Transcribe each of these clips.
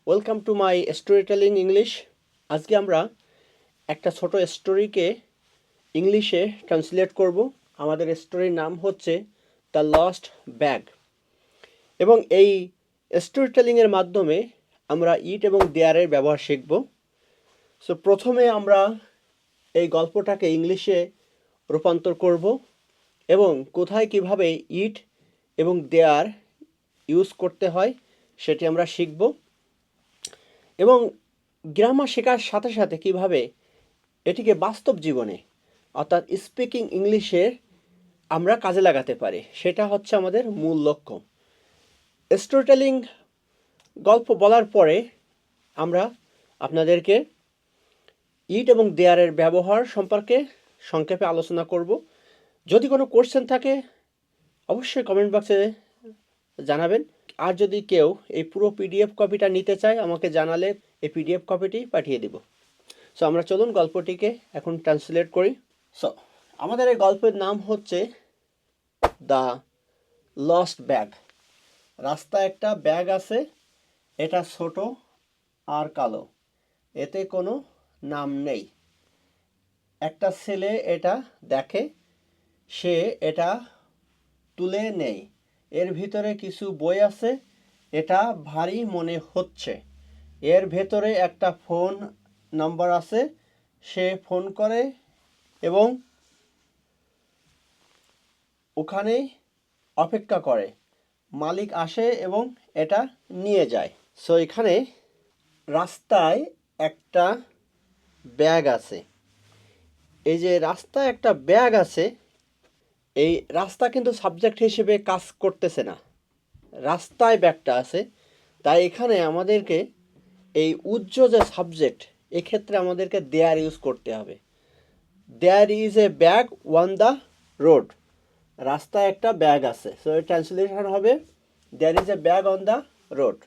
Welcome to my story telling English. আজকে আমরা একটা ছোট স্টোরিকে ইংলিশে ট্রান্সলেট করব। আমাদের স্টোরির নাম হচ্ছে দ্য লস্ট ব্যাগ, এবং এই স্টোরি টেলিংয়ের মাধ্যমে আমরা ইট এবং দেয়ারের ব্যবহার শিখব। সো প্রথমে আমরা এই গল্পটাকে ইংলিশে রূপান্তর করব এবং কোথায় কিভাবে ইট এবং দেয়ার ইউজ করতে হয় সেটি আমরা শিখব, এবং গ্রামার শেখার সাথে সাথে কিভাবে এটিকে বাস্তব জীবনে অর্থাৎ স্পিকিং ইংলিশে আমরা কাজে লাগাতে পারি সেটা হচ্ছে আমাদের মূল লক্ষ্য। স্টোরি টেলিং গল্প বলার পরে আমরা আপনাদেরকে ইট এবং দেয়ারের ব্যবহার সম্পর্কে সংক্ষেপে আলোচনা করব। যদি কোনো কোশ্চেন থাকে অবশ্যই কমেন্ট বক্সে জানাবেন, আর যদি কেউ এই পুরো পিডিএফ কপিটা নিতে চায় আমাকে জানালে এই পিডিএফ কপিটি পাঠিয়ে দিব। সো আমরা চলুন গল্পটিকে এখন ট্রান্সলেট করি। সো আমাদের এই গল্পের নাম হচ্ছে দ্য লস্ট ব্যাগ। রাস্তায় একটা ব্যাগ আছে, এটা ছোট আর কালো, এতে কোনো নাম নেই। একটা ছেলে এটা দেখে, সে এটা তুলে নেয়। এর ভিতরে কিছু বই আছে, এটা ভারী মনে হচ্ছে। এর ভেতরে একটা ফোন নাম্বার আছে, সে ফোন করে এবং ওখানে অপেক্ষা করে। মালিক আসে এবং এটা নিয়ে যায়। সো এখানে রাস্তায় একটা ব্যাগ আছে। এই যে রাস্তায় একটা ব্যাগ আছে, এই রাস্তা কিন্তু সাবজেক্ট হিসেবে কাজ করতেছে না, রাস্তায় ব্যাগটা আছে। তাই এখানে আমাদেরকে এই উজ্জ্বল যে সাবজেক্ট, এক্ষেত্রে আমাদেরকে দেয়ার ইউজ করতে হবে। There is a bag on the road. রাস্তায় একটা ব্যাগ আছে, সো এর ট্রান্সলেশন হবে there is a bag on the road.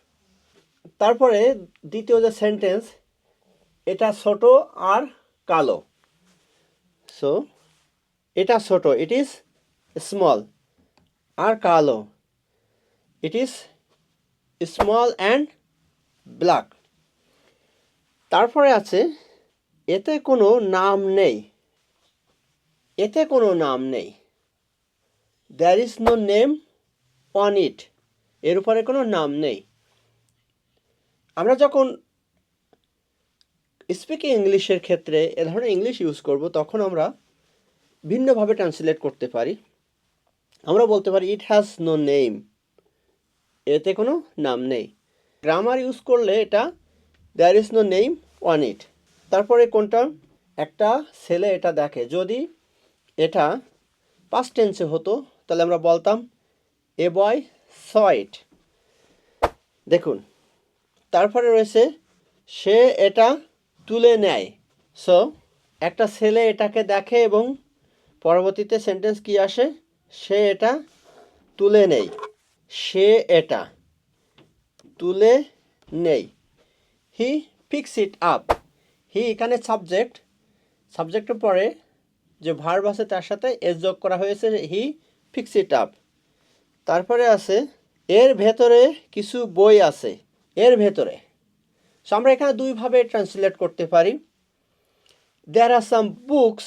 তারপরে দ্বিতীয় যে সেন্টেন্স, এটা ছোট আর কালো। সো এটা ছোট, ইট ইজ স্মল, আর কালো, it is small and black. তারপরে আছে এতে কোনো নাম নেই, এতে কোনো নাম নেই। There is no name on it, এর উপরে কোনো নাম নেই। আমরা যখন স্পিকিং ইংলিশের ক্ষেত্রে এ ধরনের ইংলিশ ইউজ করব তখন আমরা ভিন্নভাবে ট্রান্সলেট করতে পারি। আমরা বলতে পারি ইট হ্যাজ নো নেম, এতে কোনো নাম নেই। গ্রামার ইউজ করলে এটা there is no name on it. তারপরে কোনটা, একটা ছেলে এটা দেখে। যদি এটা পাস্ট টেন্সে হতো তাহলে আমরা বলতাম এ বয় স ইট। দেখুন, তারপরে রয়েছে সে এটা তুলে নেয়। সো একটা ছেলে এটাকে দেখে এবং পরবর্তীতে সেন্টেন্স কি আসে, সে এটা তুলে নেয়। সে এটা তুলে নেয়। হি পিক্স ইট আপ। হি এখানে সাবজেক্ট, সাবজেক্টের পরে যে ভার্ব আছে তার সাথে এস যোগ করা হয়েছে, হি পিক্স ইট আপ। তারপরে আছে এর ভেতরে কিছু বই আছে, এর ভেতরে। সো আমরা এখানে দুইভাবে ট্রান্সলেট করতে পারি। There are some books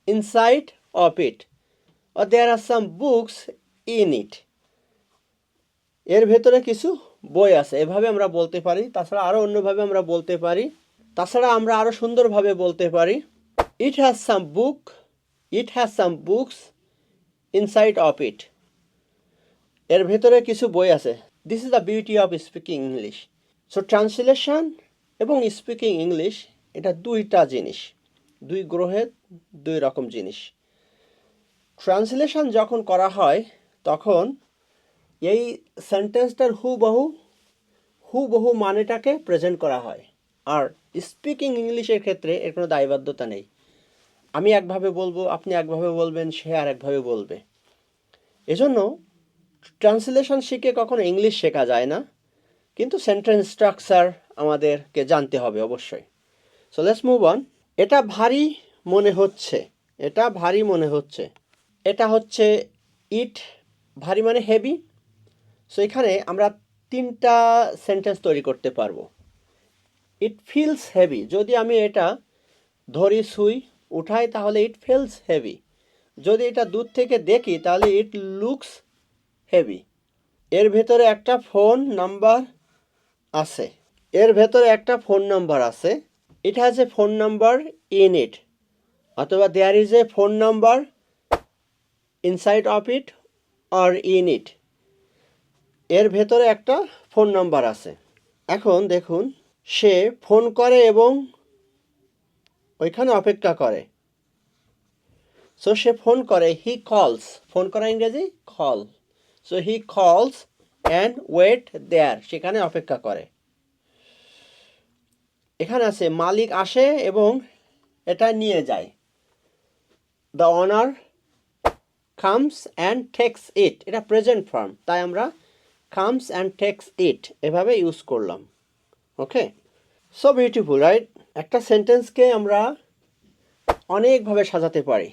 inside of it, or there are some books in it. এর ভেতরে কিছু বই আছে, এভাবে আমরা বলতে পারি। তাছাড়া আরও অন্যভাবে আমরা বলতে পারি, তাছাড়া আমরা আরও সুন্দরভাবে বলতে পারি it has some book, it has some books inside of ইট। এর ভেতরে কিছু বই আছে। This is the beauty of speaking English. So translation এবং স্পিকিং ইংলিশ এটা দুইটা জিনিস, দুই গ্রহের দুই রকম জিনিস। ট্রান্সলেশন যখন করা হয় তখন এই সেন্টেন্সটার হুবহু মানেটাকে প্রেজেন্ট করা হয়। আর স্পিকিং ইংলিশের ক্ষেত্রে এর কোনো দায়বদ্ধতা নেই। আমি একভাবে বলবো, আপনি একভাবে বলবেন, সে আর একভাবে বলবে। এজন্য ট্রান্সলেশন শিখে কখনো ইংলিশ শেখা যায় না, কিন্তু সেন্টেন্স স্ট্রাকচার আমাদেরকে জানতে হবে অবশ্যই। So let's move on. এটা ভারী মনে হচ্ছে, এটা ভারী মনে হচ্ছে। এটা হচ্ছে ইট, ভারী মানে হেভি। সো এখানে আমরা তিনটা সেন্টেন্স তৈরি করতে পারবো। ইট ফিলস হেভি, যদি আমি এটা ধরি ছুঁই উঠাই তাহলে ইট ফিলস হেভি। যদি এটা দূর থেকে দেখি তাহলে ইট লুকস হেভি। এর ভেতরে একটা ফোন নাম্বার আছে। এর ভেতরে একটা ফোন নাম্বার আছে। It has a phone number in it, অথবা there is a phone number inside of it or in it. এর ভেতরে একটা ফোন নাম্বার আছে। এখন দেখুন, সে ফোন করে এবং ওইখানে অপেক্ষা করে। সো সে ফোন করে, হি কলস, ফোন করা ইংরেজি কল। সো হি কলস অ্যান্ড ওয়েট দেয়ার, সেখানে অপেক্ষা করে। এখানে আছে মালিক আসে এবং এটা নিয়ে যায়। The owner comes and takes it, এটা প্রেজেন্ট ফর্ম, তাই আমরা কামস অ্যান্ড টেক্স ইট এভাবে ইউজ করলাম। ওকে, সো বিউটিফুল রাইট। একটা সেন্টেন্সকে আমরা অনেকভাবে সাজাতে পারি।